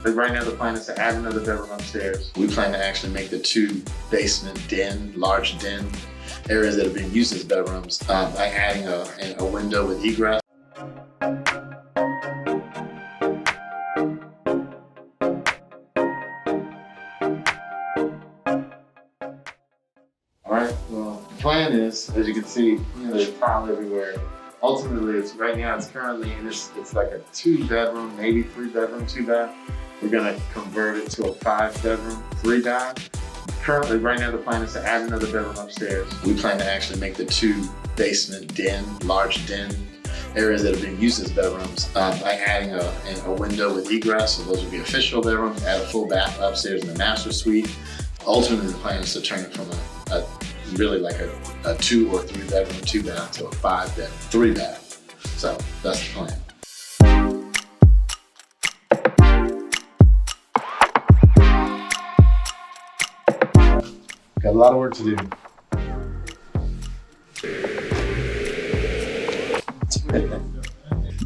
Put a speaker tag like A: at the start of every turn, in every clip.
A: But right now the plan is to add another bedroom upstairs. We plan to actually make the 2 basement den, large den areas that are being used as bedrooms by adding a window with egress. All right, well, the plan is, as you can see, there's tile everywhere. Ultimately, it's currently, and it's like a 2-bedroom, maybe 3-bedroom, 2-bath. We're gonna convert it to a 5-bedroom, 3-bath. Currently, right now, the plan is to add another bedroom upstairs. We plan to actually make the 2 basement den, large den areas that are being used as bedrooms by adding a window with egress. So those would be official bedrooms, add a full bath upstairs in the master suite. Ultimately, the plan is to turn it from really like a 2 or 3-bedroom, 2-bath to a 5-bedroom, 3-bath. So that's the plan. Got a lot of work to do.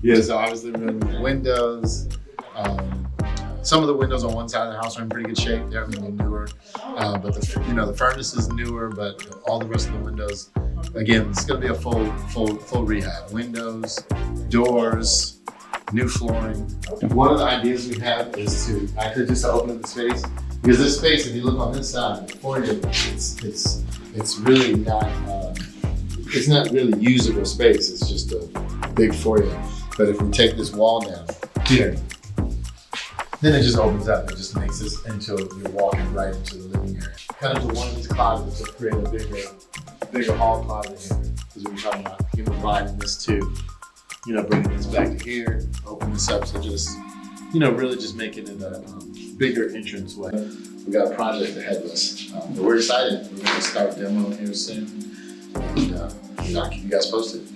A: Yeah, so obviously we're doing the windows. Some of the windows on one side of the house are in pretty good shape. They're newer, but the furnace is newer. But all the rest of the windows, again, it's going to be a full rehab. Windows, doors, new flooring. One of the ideas we have is to actually just to open up the space, because this space, if you look on this side, the foyer, it's really not it's not really usable space. It's just a big foyer. But if we take this wall down here, then it just opens up. It just makes this into, you're walking right into the living area. Kind of one of these closets to create a bigger hall closet here. Because we were talking about, widening this too. Bringing this back to here, open this up. So just, really just making it a bigger entrance way. We got a project ahead of us. But we're excited. We're going to start demoing here soon. And I'll keep you guys posted.